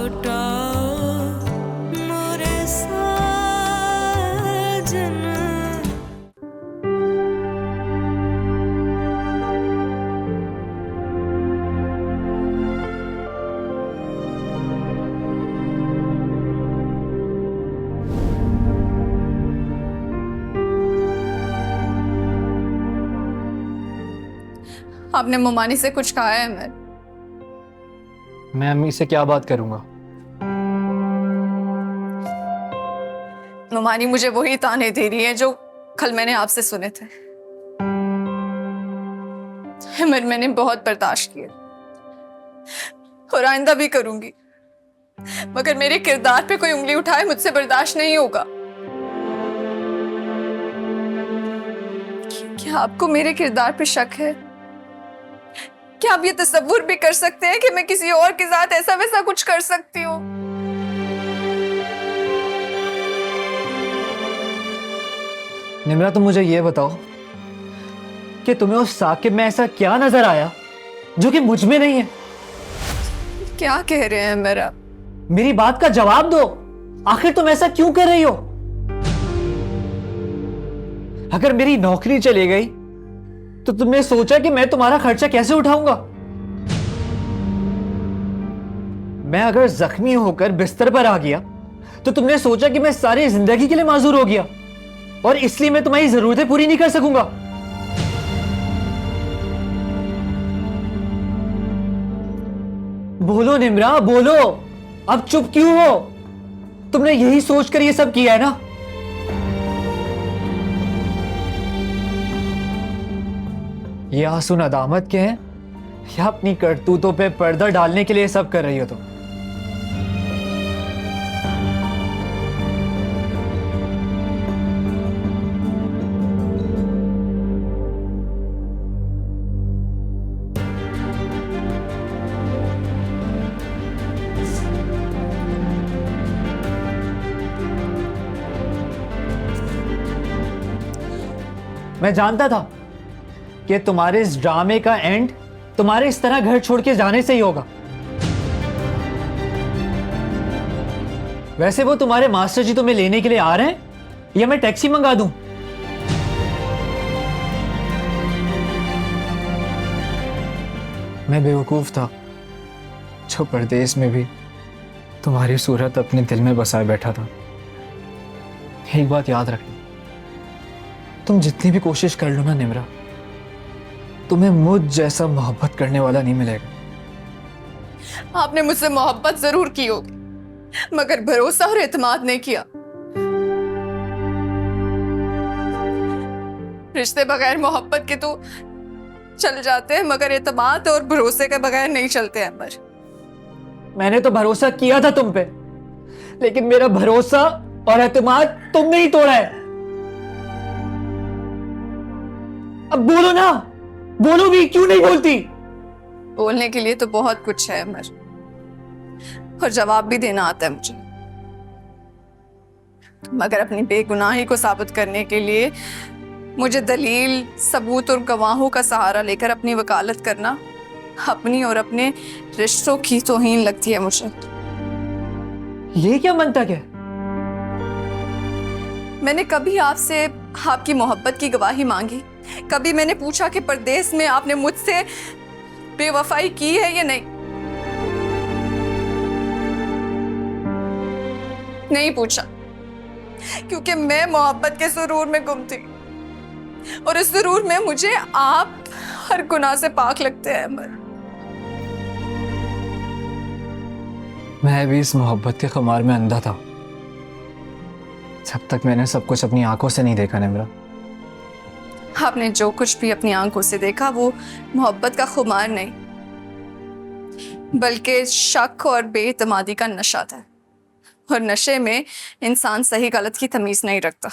लौटा मोरे साजन। आपने मोमानी से कुछ कहा है? मैं अम्मी से क्या बात करूंगा? मोमानी मुझे वही ताने दे रही है जो कल मैंने आपसे सुने थे। मैंने बहुत बर्दाश्त किया और आइंदा भी करूंगी, मगर मेरे किरदार पे कोई उंगली उठाए मुझसे बर्दाश्त नहीं होगा। क्या आपको मेरे किरदार पे शक है? क्या आप ये तसव्वुर भी कर सकते हैं कि मैं किसी और के साथ ऐसा वैसा कुछ कर सकती हूँ? निम्रा, तुम मुझे ये बताओ कि तुम्हें उस साकिब में ऐसा क्या नजर आया जो कि मुझ में नहीं है? क्या कह रहे हैं मेरा? मेरी बात का जवाब दो। आखिर तुम ऐसा क्यों कर रही हो? अगर मेरी नौकरी चली गई तो तुमने सोचा कि मैं तुम्हारा खर्चा कैसे उठाऊंगा? मैं अगर जख्मी होकर बिस्तर पर आ गया तो तुमने सोचा कि मैं सारी जिंदगी के लिए माजूर हो गया और इसलिए मैं तुम्हारी जरूरतें पूरी नहीं कर सकूंगा। बोलो निम्रा, बोलो। अब चुप क्यों हो? तुमने यही सोचकर ये सब किया है ना? ये आंसू नदामत के हैं या अपनी करतूतों पे पर्दा डालने के लिए सब कर रही हो तुम? मैं जानता था कि तुम्हारे इस ड्रामे का एंड तुम्हारे इस तरह घर छोड़ के जाने से ही होगा। वैसे वो तुम्हारे मास्टर जी तुम्हें लेने के लिए आ रहे हैं या मैं टैक्सी मंगा दूं? मैं बेवकूफ था जो परदेश में भी तुम्हारी सूरत अपने दिल में बसाए बैठा था। एक बात याद रखना, तुम जितनी भी कोशिश कर लो ना निम्रा, तुम्हें मुझ जैसा मोहब्बत करने वाला नहीं मिलेगा। आपने मुझसे मोहब्बत जरूर की होगी, मगर भरोसा और एतमाद नहीं किया। रिश्ते बगैर मोहब्बत के तो चल जाते हैं, मगर एतमाद और भरोसे के बगैर नहीं चलते हैं। अमर, मैंने तो भरोसा किया था तुम पे, लेकिन मेरा भरोसा और एतमाद तुमने ही तोड़ा है। अब बोलो ना, बोलो भी, क्यों नहीं बोलती? बोलने के लिए तो बहुत कुछ है अमर, और जवाब भी देना आता है मुझे, मगर अपनी बेगुनाही को साबित करने के लिए मुझे दलील, सबूत और गवाहों का सहारा लेकर अपनी वकालत करना अपनी और अपने रिश्तों की तौहीन लगती है मुझे। ये क्या मंतक है? मैंने कभी आपसे आपकी मोहब्बत की गवाही मांगी? कभी मैंने पूछा कि परदेश में आपने मुझसे बेवफाई की है या नहीं? नहीं पूछा, क्योंकि मैं मोहब्बत के सुरूर में गुम थी, और इस सुरूर में मुझे आप हर गुनाह से पाक लगते हैं अमर। मैं भी इस मोहब्बत के खुमार में अंधा था जब तक मैंने सब कुछ अपनी आंखों से नहीं देखा निम्रा। आपने जो कुछ भी अपनी आंखों से देखा वो मोहब्बत का खुमार नहीं, बल्कि शक और बेइतमादी का नशा था, और नशे में इंसान सही गलत की तमीज नहीं रखता।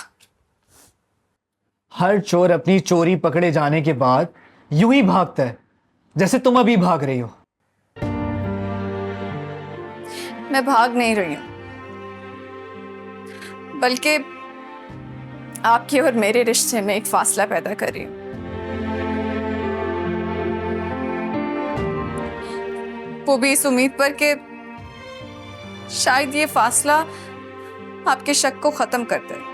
हर चोर अपनी चोरी पकड़े जाने के बाद यूं ही भागता है जैसे तुम अभी भाग रही हो। मैं भाग नहीं रही हूं, बल्कि आपके और मेरे रिश्ते में एक फासला पैदा कर रही हूं। वो भी इस उम्मीद पर कि शायद ये फासला आपके शक को खत्म कर दे।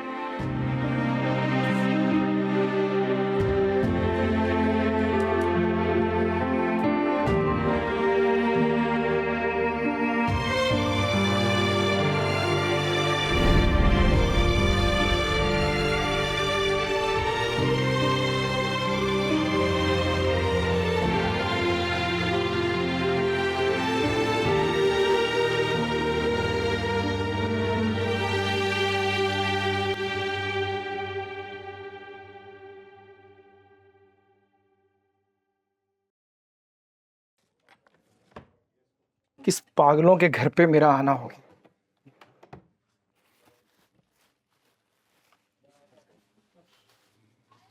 किस पागलों के घर पे मेरा आना होगा।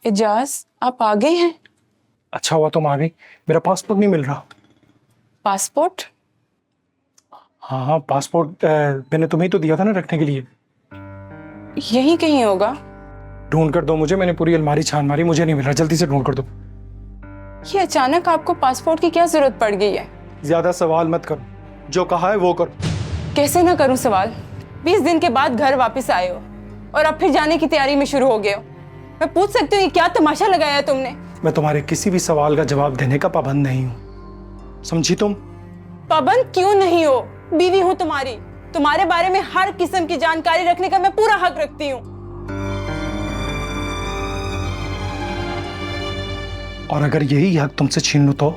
एजाज, आप आ गए हैं? अच्छा हुआ तुम आ गई। मेरा पासपोर्ट नहीं मिल रहा। पासपोर्ट? हाँ हाँ, पासपोर्ट मैंने तुम्हें तो दिया था ना रखने के लिए। यहीं कहीं होगा। ढूंढ कर दो मुझे, मैंने पूरी अलमारी छान मारी, मुझे नहीं मिल रहा, जल्दी से ढूंढ कर दो। ये अचानक आपको पासपोर्ट की क्या जरूरत पड़ गई है? ज्यादा सवाल मत करो, जो कहा है वो करो। कैसे ना करूं सवाल? 20 दिन के बाद घर वापस आए हो और अब फिर जाने की तैयारी में शुरू हो गए हो। मैं पूछ सकती हूँ ये क्या तमाशा लगाया तुमने? मैं तुम्हारे किसी भी सवाल का जवाब देने का पाबंद नहीं हूँ, समझी तुम? पाबंद क्यों नहीं हो? बीवी हूँ तुम्हारी, तुम्हारे बारे में हर किस्म की जानकारी रखने का मैं पूरा हक रखती हूँ। और अगर यही हक तुमसे छीन लूं तो?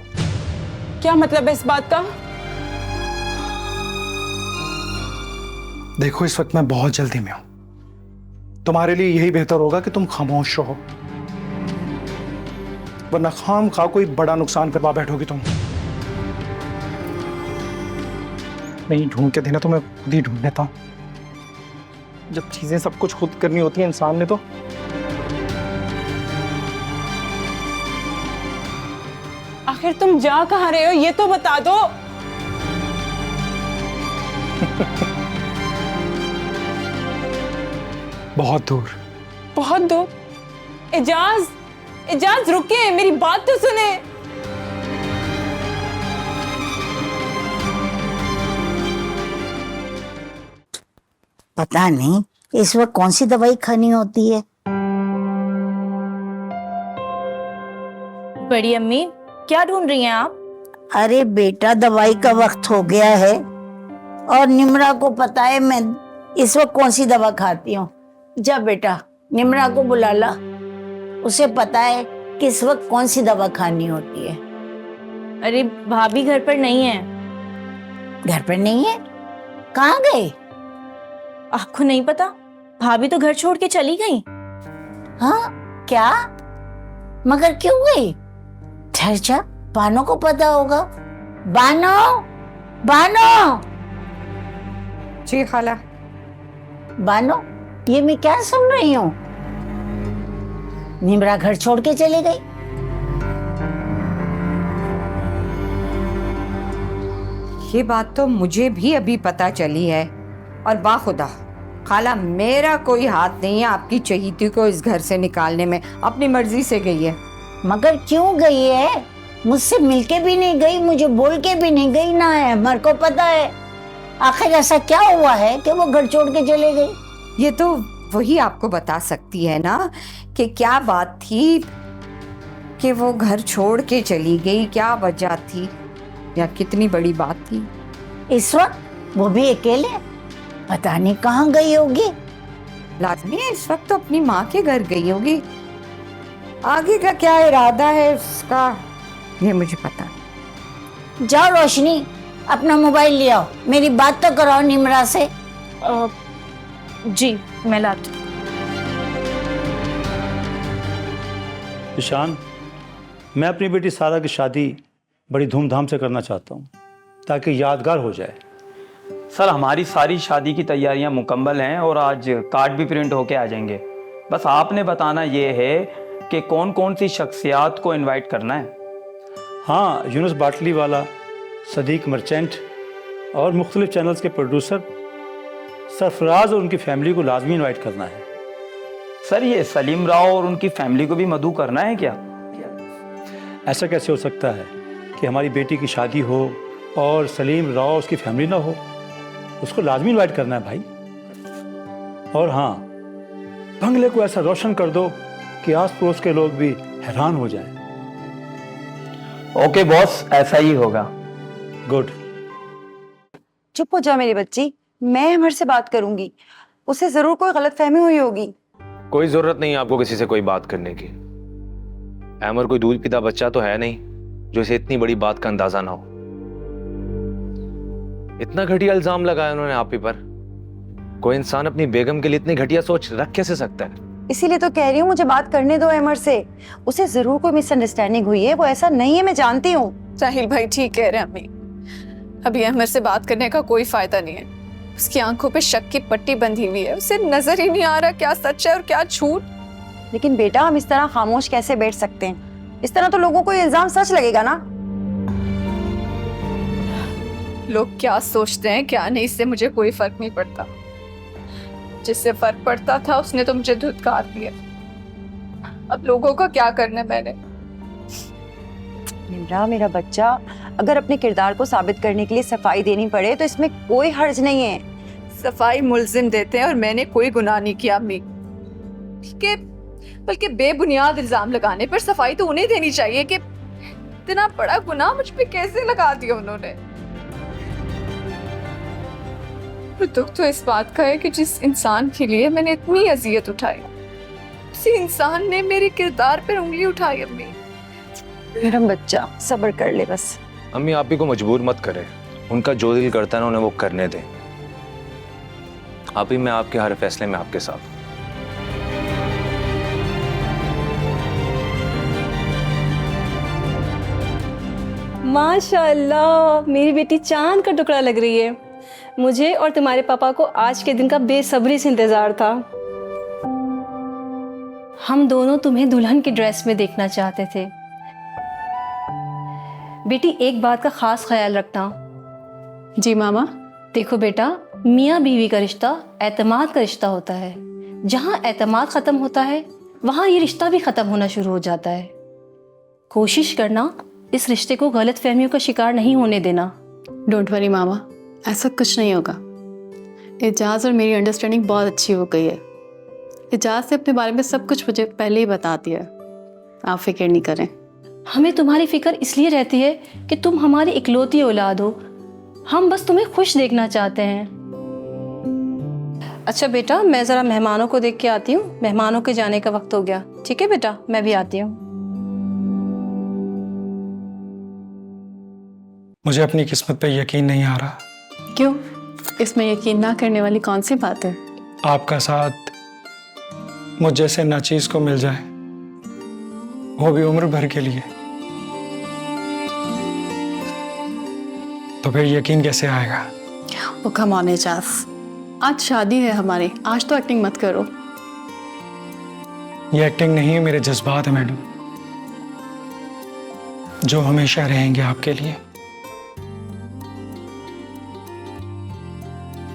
क्या मतलब है इस बात का? देखो, इस वक्त मैं बहुत जल्दी में हूं, तुम्हारे लिए यही बेहतर होगा कि तुम खामोश रहो, वरना खाम खा कोई बड़ा नुकसान करवा बैठोगी तुम। नहीं ढूंढ के देना तो मैं खुद ही ढूंढ लेता हूं। जब चीजें सब कुछ खुद करनी होती है इंसान ने तो। आखिर तुम जा कहाँ रहे हो ये तो बता दो। बहुत दूर। बहुत दूर? एजाज, एजाज रुकिए, मेरी बात तो सुने। पता नहीं इस वक्त कौन सी दवाई खानी होती है। बड़ी अम्मी, क्या ढूंढ रही हैं आप? अरे बेटा, दवाई का वक्त हो गया है और निम्रा को पता है मैं इस वक्त कौन सी दवा खाती हूँ। जा बेटा, निम्रा को बुला ला, उसे पता है कि इस वक्त कौन सी दवा खानी होती है। अरे भाभी घर पर नहीं है। घर पर नहीं है? कहाँ गए? आपको नहीं पता? भाभी तो घर छोड़ के चली गई। हाँ क्या? मगर क्यों गई? ठहर जा, बानो को पता होगा। बानो, बानो। जी खाला। बानो, ये मैं क्या सुन रही हूँ? निम्रा घर छोड़ के चली गई। ये बात तो मुझे भी अभी पता चली है, और बाखुदा खाला मेरा कोई हाथ नहीं है आपकी चहीती को इस घर से निकालने में, अपनी मर्जी से गई है। मगर क्यों गई है? मुझसे मिलके भी नहीं गई, मुझे बोल के भी नहीं गई ना है, मेरे को पता है। आखिर ऐसा क्या हुआ है कि वो घर छोड़ के चले गई? ये तो वही आपको बता सकती है ना कि क्या बात थी कि वो घर छोड़ के चली गई, क्या वजह थी या कितनी बड़ी बात थी। इस वक्त वो भी अकेले, पता नहीं कहाँ गई होगी। लाजमी है इस वक्त तो अपनी माँ के घर गई होगी। आगे का क्या इरादा है उसका ये मुझे पता नहीं। जाओ रोशनी, अपना मोबाइल ले आओ, मेरी बात तो कराओ निम्रा से। जी मैं लाती हूँ। ईशान, मैं अपनी बेटी सारा की शादी बड़ी धूमधाम से करना चाहता हूँ ताकि यादगार हो जाए। सर, हमारी सारी शादी की तैयारियां मुकम्मल हैं और आज कार्ड भी प्रिंट होके आ जाएंगे। बस आपने बताना ये है कि कौन कौन सी शख्सियात को इनवाइट करना है। हाँ, यूनुस बाटली वाला, सदीक मर्चेंट और मुख्तलिफ चैनल्स के प्रोड्यूसर सरफराज और उनकी फैमिली को लाजमी इनवाइट करना है। सर, ये सलीम राव और उनकी फैमिली को भी मदऊ करना है क्या? ऐसा कैसे हो सकता है कि हमारी बेटी की शादी हो और सलीम राव उसकी फैमिली ना हो? उसको लाजमी इनवाइट करना है भाई। और हाँ, बंगले को ऐसा रोशन कर दो कि आस पड़ोस के लोग भी हैरान हो जाएं। ओके बॉस, ऐसा ही होगा। गुड। चुप हो जा मेरी बच्ची, मैं अमर से बात करूंगी, उसे जरूर कोई गलतफहमी हुई होगी। कोई जरूरत नहीं है आपको किसी से कोई बात करने की। अमर कोई दूध पीता बच्चा तो है नहीं जो इसे इतनी बड़ी बात का अंदाजा ना हो। इतना घटिया इल्जाम लगाया उन्होंने आप ही पर। कोई इंसान अपनी बेगम के लिए इतनी घटिया सोच रख कैसे सकता है? इसीलिए तो कह रही हूँ मुझे बात करने दो अमर से, उसे जरूर कोई मिसअंडरस्टैंडिंग हुई है, वो ऐसा नहीं है, मैं जानती हूँ। साहिल भाई ठीक कह रहे हैं अम्मी, अभी अमर से बात करने का कोई फायदा नहीं है। उसकी आंखों पे शक की पट्टी बंधी हुई है, उसे नजर ही नहीं आ रहा क्या सच है और क्या झूठ। लेकिन बेटा हम इस तरह खामोश कैसे बैठ सकते हैं? इस तरह तो लोगों को ये इल्जाम सच लगेगा ना। लोग क्या सोचते हैं क्या नहीं, इससे मुझे कोई फर्क नहीं पड़ता। जिससे फर्क पड़ता था उसने तो मुझे धुतकार दिया। अब लोगों का क्या करना है मैंने? निम्रा मेरा बच्चा, अगर अपने किरदार को साबित करने के लिए सफाई देनी पड़े तो इसमें कोई हर्ज नहीं है। सफाई मुल्जिम देते हैं और मैंने कोई गुनाह नहीं किया अम्मी। बल्कि बेबुनियाद इल्जाम लगाने पर सफाई तो उन्हें देनी चाहिए कि इतना बड़ा गुनाह मुझ पे कैसे लगा दिया उन्होंने। दुख तो इस बात का है कि जिस इंसान के लिए मैंने इतनी अजियत उठाई, उसी इंसान ने मेरे किरदार पर उंगली उठाई। अम्मी मेरा बच्चा सब्र कर ले बस। अम्मी आप ही को मजबूर मत करें, उनका जो दिल करता है ना उन्हें वो करने दें। आप ही, मैं आपके हर फैसले में आपके साथ। माशाल्लाह, मेरी बेटी चांद का टुकड़ा लग रही है। मुझे और तुम्हारे पापा को आज के दिन का बेसब्री से इंतजार था। हम दोनों तुम्हें दुल्हन की ड्रेस में देखना चाहते थे। बेटी एक बात का खास ख्याल रखना। जी मामा। देखो बेटा, मियाँ बीवी का रिश्ता एतमाद का रिश्ता होता है। जहाँ एतमाद ख़त्म होता है वहाँ ये रिश्ता भी ख़त्म होना शुरू हो जाता है। कोशिश करना इस रिश्ते को गलत फहमियों का शिकार नहीं होने देना। डोंट वरी मामा, ऐसा कुछ नहीं होगा। एजाज और मेरी अंडरस्टैंडिंग बहुत अच्छी हो गई है। एजाज ने अपने बारे में सब कुछ मुझे पहले ही बता दिया, आप फिक्र नहीं करें। हमें तुम्हारी फिक्र इसलिए रहती है कि तुम हमारी इकलौती औलाद हो। हम बस तुम्हें खुश देखना चाहते हैं। अच्छा बेटा, मैं ज़रा मेहमानों को देख के आती हूँ। मेहमानों के जाने का वक्त हो गया। ठीक है बेटा, मैं भी आती हूँ। मुझे अपनी किस्मत पे यकीन नहीं आ रहा। क्यों? इसमें यकीन ना करने वाली कौन सी बात है? आपका साथ मुझ जैसे नाचीज को मिल जाए, वो भी उम्र भर के लिए, तो फिर यकीन कैसे आएगा? ओ कम ऑन एजाज, आज शादी है हमारी, आज तो एक्टिंग मत करो। ये एक्टिंग नहीं है, मेरे जज्बात है मैडम, जो हमेशा रहेंगे आपके लिए।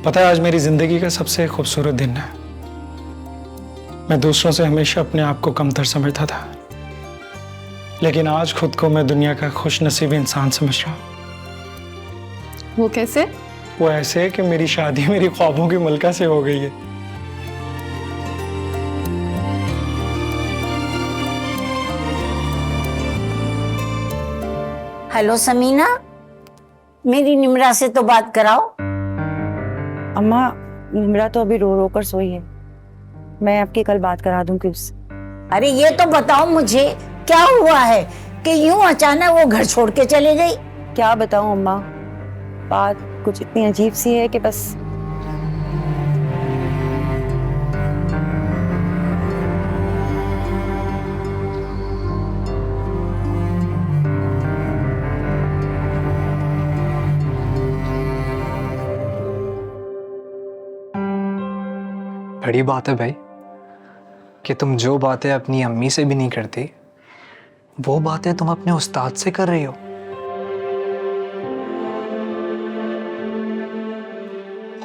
पता है आज मेरी जिंदगी का सबसे खूबसूरत दिन है। मैं दूसरों से हमेशा अपने आप को कमतर समझता था, लेकिन आज खुद को मैं दुनिया का खुशनसीब इंसान समझ रहा हूं। वो कैसे? वो ऐसे कि मेरी शादी मेरी ख्वाबों की मलका से हो गई है। हेलो समीना, मेरी निम्रा से तो बात कराओ। अम्मा, निम्रा तो अभी रो रो कर सोई है, मैं आपकी कल बात करा दूंगी उससे। अरे ये तो बताओ मुझे, क्या हुआ है कि यूं अचानक वो घर छोड़ के चले गई? क्या बताऊं अम्मा, बात कुछ इतनी अजीब सी है कि बस। बड़ी बात है भाई कि तुम जो बातें अपनी अम्मी से भी नहीं करती, वो बातें तुम अपने उस्ताद से कर रही हो।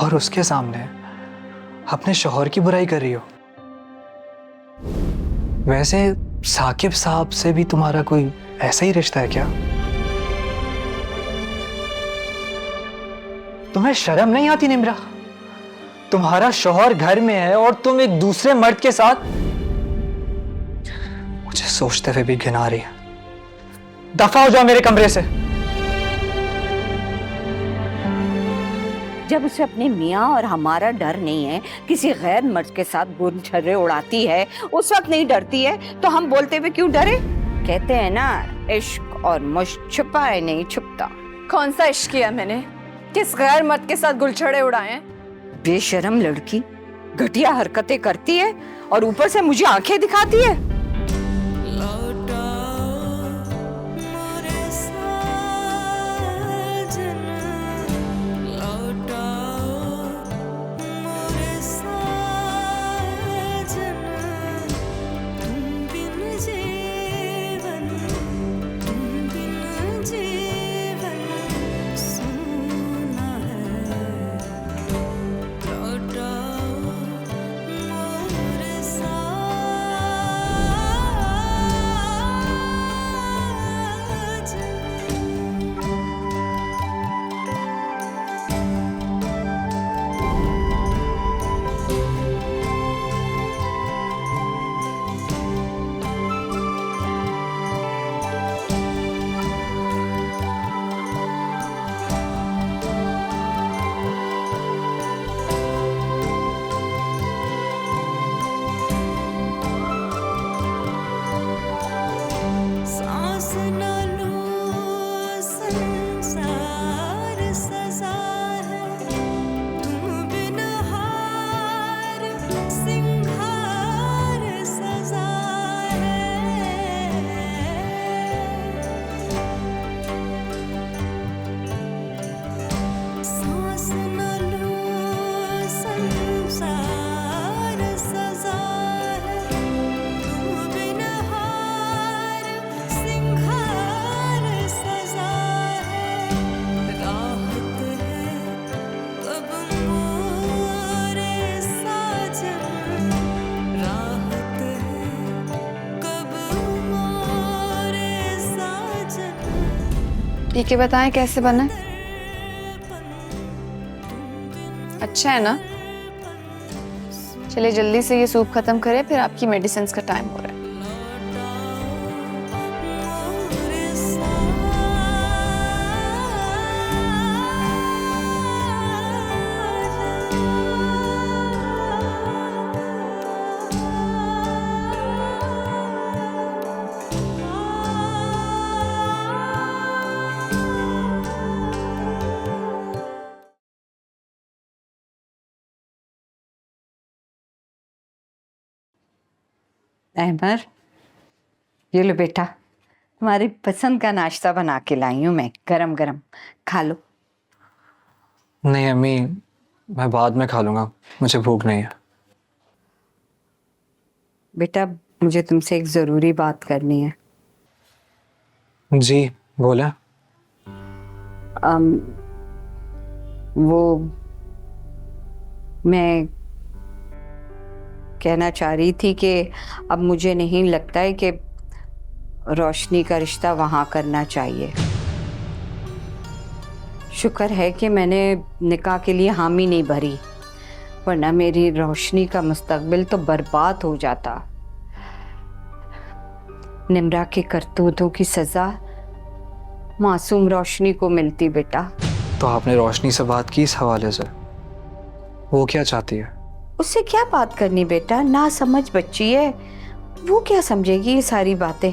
और उसके सामने अपने शौहर की बुराई कर रही हो। वैसे साकिब साहब से भी तुम्हारा कोई ऐसा ही रिश्ता है क्या? तुम्हें शर्म नहीं आती निम्रा? तुम्हारा शौहर घर में है और तुम एक दूसरे मर्द के साथ। मुझे सोचते हुए भी घिना रही है। दफा हो जाओ मेरे कमरे से। जब उसे अपने मियाँ और हमारा डर नहीं है, किसी गैर मर्द के साथ गुलछर्रे उड़ाती है, उस वक्त नहीं डरती है, तो हम बोलते हुए क्यों डरे? कहते हैं ना, इश्क और मुश्क छुपा है नहीं छुपता। कौन सा इश्क किया मैंने? किस गैर मर्द के साथ गुलछड़े उड़ाए हैं? बेशरम लड़की, घटिया हरकतें करती है और ऊपर से मुझे आंखें दिखाती है। पी के बताएं कैसे बना है? अच्छा है ना? चलिए जल्दी से ये सूप खत्म करें, फिर आपकी मेडिसिन का टाइम हो रहा है। अहमर, ये लो बेटा, तुम्हारी पसंद का नाश्ता बना के लाई हूँ मैं, गरम गरम, खा लो। नहीं अम्मी, मैं बाद में खा लूंगा, मुझे भूख नहीं है। बेटा, मुझे तुमसे एक जरूरी बात करनी है। जी बोले। वो मैं कहना चाह रही थी कि अब मुझे नहीं लगता है कि रोशनी का रिश्ता वहाँ करना चाहिए। शुक्र है कि मैंने निकाह के लिए हामी नहीं भरी, वरना मेरी रोशनी का मुस्तकबिल तो बर्बाद हो जाता। निम्रा के करतूतों की सज़ा मासूम रोशनी को मिलती बेटा। तो आपने रोशनी से बात की इस हवाले से? वो क्या चाहती है? उससे क्या बात करनी बेटा, ना समझ बच्ची है, वो क्या समझेगी ये सारी बातें।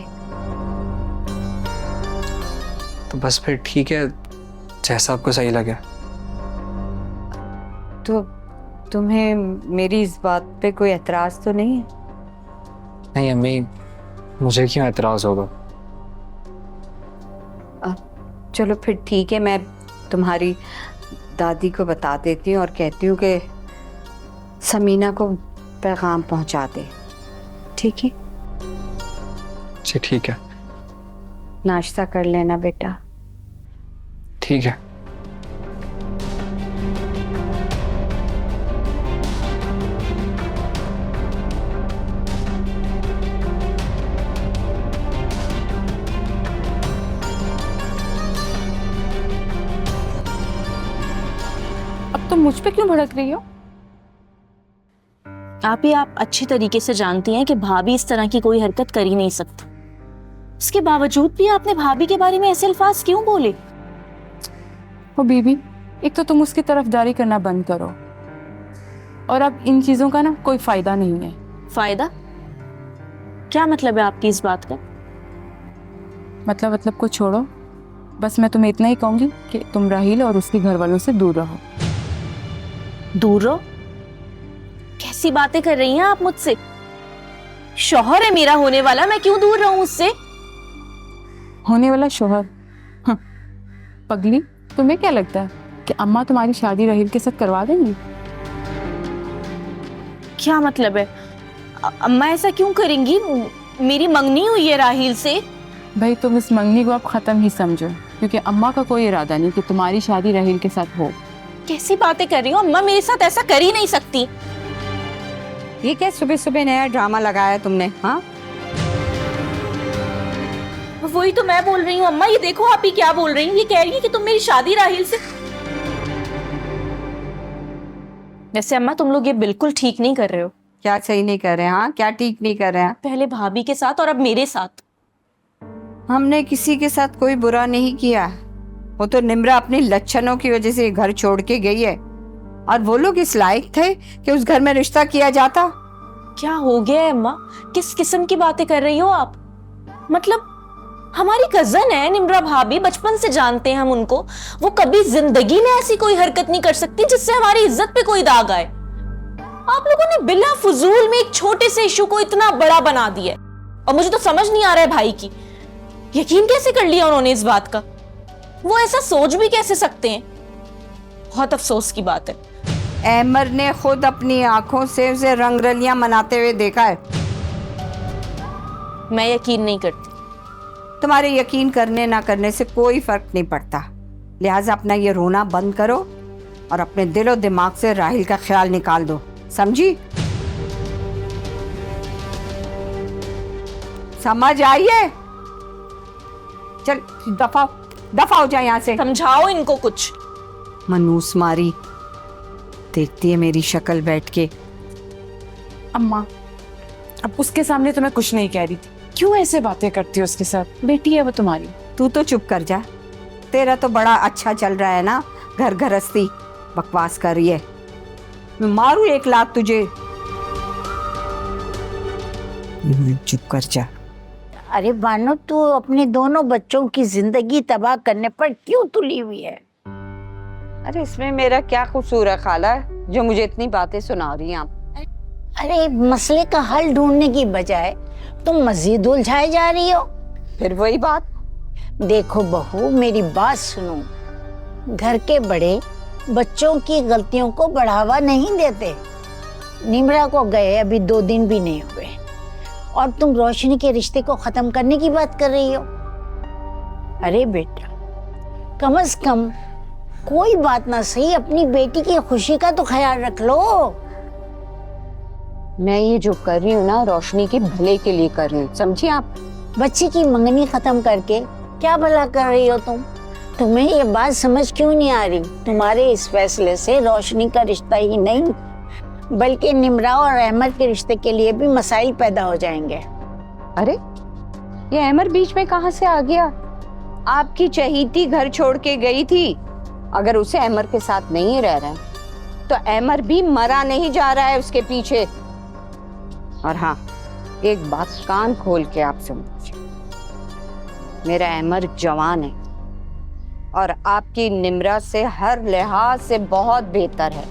तो बस फिर ठीक है, जैसा आपको सही लगे। तो तुम्हें मेरी इस बात पे कोई एतराज तो नहीं है? नहीं अम्मी, मुझे क्यों एतराज होगा। चलो फिर ठीक है, मैं तुम्हारी दादी को बता देती हूँ और कहती हूँ कि समीना को पैगाम पहुंचा दे। ठीक है जी ठीक है। नाश्ता कर लेना बेटा। ठीक है। तुम मुझ पे क्यों भड़क रही हो? आप अच्छी तरीके से जानती हैं कि भाभी इस तरह की कोई हरकत कर ही नहीं सकती। उसके बावजूद भी आपने भाभी के बारे में ऐसे अल्फाज क्यों बोले? ओ बीबी, एक तो तुम उसकी तरफदारी करना बंद करो, और अब इन चीजों का ना कोई फायदा नहीं है। फायदा? क्या मतलब है आपकी इस बात का? मतलब को छोड़ो, बस मैं तुम्हें इतना ही कहूंगी कि तुम राहील और उसके घर वालों से दूर रहो। दूर रहो? कैसी बातें कर रही हैं आप मुझसे? शौहर है मेरा होने वाला, मैं क्यों दूर रहूं उससे? होने वाला शौहर? हाँ, पगली, तुम्हें क्या लगता है कि अम्मा तुम्हारी शादी राहील के साथ करवा देंगी? क्या मतलब है? अम्मा ऐसा क्यों करेंगी? मेरी मंगनी हुई है राहील से। भाई तुम इस मंगनी को अब खत्म ही समझो, क्योंकि अम्मा का कोई इरादा नहीं कि तुम्हारी शादी राहील के साथ हो। कैसी बातें कर रही हो? अम्मा मेरे साथ ऐसा कर ही नहीं सकती। ये क्या सुबह सुबह नया ड्रामा लगाया तुमने? हाँ, वही तो मैं बोल रही हूँ अम्मा, ये देखो आप ही क्या बोल रही हैं। ये कह रही है कि तुम मेरी शादी राहील से। वैसे अम्मा तुम लोग ये बिल्कुल ठीक नहीं कर रहे हो। क्या सही नहीं कर रहे हैं? हाँ, क्या ठीक नहीं कर रहे हैं? पहले भाभी के साथ और अब मेरे साथ। हमने किसी के साथ कोई बुरा नहीं किया। वो तो निम्रा अपने लक्षणों की वजह से घर छोड़ के गई है, और वो लोग इस लायक थे कि उस घर में रिश्ता किया जाता। क्या हो गया है अम्मा? किस किस्म की बातें कर रही हो आप? मतलब हमारी कजन है निम्रा भाभी, बचपन से जानते हैं हम उनको। वो कभी जिंदगी में ऐसी कोई हरकत नहीं कर सकती जिससे हमारी इज्जत पे कोई दाग आए। आप लोगों ने बिला फजूल में एक छोटे से इशू को इतना बड़ा बना दिया है, और मुझे तो समझ नहीं आ रहा है भाई की यकीन कैसे कर लिया उन्होंने इस बात का। वो ऐसा सोच भी कैसे सकते हैं? बहुत अफसोस की बात है। अहमर ने खुद अपनी आंखों से उसे रंगरलियां मनाते हुए देखा है। मैं यकीन नहीं करती। तुम्हारे यकीन करने ना करने से कोई फर्क नहीं पड़ता। लिहाजा अपना ये रोना बंद करो और अपने दिलो दिमाग से राहील का ख्याल निकाल दो, समझी? समझ आई है? चल दफा हो जाए यहाँ से। समझाओ इनको कुछ। मनूस मारी देखती है मेरी शक्ल बैठ के। अम्मा, अब उसके सामने तो मैं कुछ नहीं कह रही थी, क्यों ऐसे बातें करती हो उसके साथ? बेटी है वो तुम्हारी। तू तो चुप कर जा। तेरा तो बड़ा अच्छा चल रहा है ना, घर गृहस्थी। बकवास कर रही है, मैं मारू एक लात तुझे। चुप कर जा। अरे बानो, तू अपने दोनों बच्चों की जिंदगी तबाह करने पर क्यों तुली हुई है? अरे इसमें मेरा क्या कसूर है खाला, जो मुझे इतनी बातें सुना रही हैं आप? अरे मसले का हल ढूंढने की बजाय तुम मजीद उलझाए जा रही हो। फिर वही बात। देखो बहू, मेरी बात सुनो। घर के बड़े बच्चों की गलतियों को बढ़ावा नहीं देते। निम्रा को गए अभी 2 दिन भी नहीं हुए, और तुम रोशनी के रिश्ते को खत्म करने की बात कर रही हो। अरे बेटा, कम से कम कोई बात ना सही अपनी बेटी की खुशी का तो ख्याल रख लो। मैं ये जो कर रही हूँ ना, रोशनी के भले के लिए कर रही हूँ, समझी आप? बच्ची की मंगनी खत्म करके क्या भला कर रही हो तुम? तुम्हें ये बात समझ क्यों नहीं आ रही? तुम्हारे इस फैसले से रोशनी का रिश्ता ही नहीं, बल्कि निम्रा और अहमद के रिश्ते के लिए भी मसाइल पैदा हो जाएंगे। अरे ये अहमद बीच में कहाँ से आ गया? आपकी चहीती घर छोड़ के गई थी। अगर उसे अहमद के साथ नहीं रह रहा है तो अहमद भी मरा नहीं जा रहा है उसके पीछे। और हाँ, एक बात कान खोल के आप समझिए, मेरा अहमद जवान है और आपकी निम्रा से हर लिहाज से बहुत बेहतर है।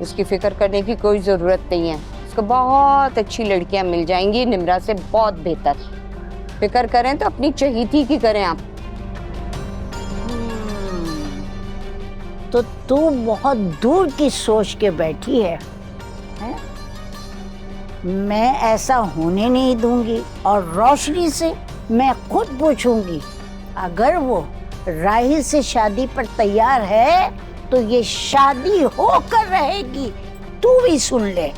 उसकी फिक्र करने की कोई जरूरत नहीं है। उसको बहुत अच्छी लड़कियां मिल जाएंगी निम्रा से बहुत बेहतर। फिक्र करें तो अपनी चहीती की करें आप। तो तू बहुत दूर की सोच के बैठी है, हैं? मैं ऐसा होने नहीं दूंगी, और रोशनी से मैं खुद पूछूंगी। अगर वो राहील से शादी पर तैयार है तो ये शादी होकर रहेगी। तू भी सुन ले।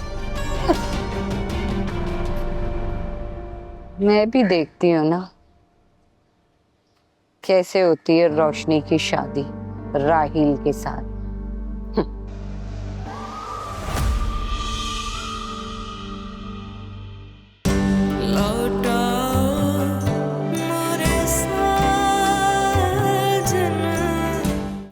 मैं भी देखती हूँ ना कैसे होती है रोशनी की शादी राहील के साथ। लौट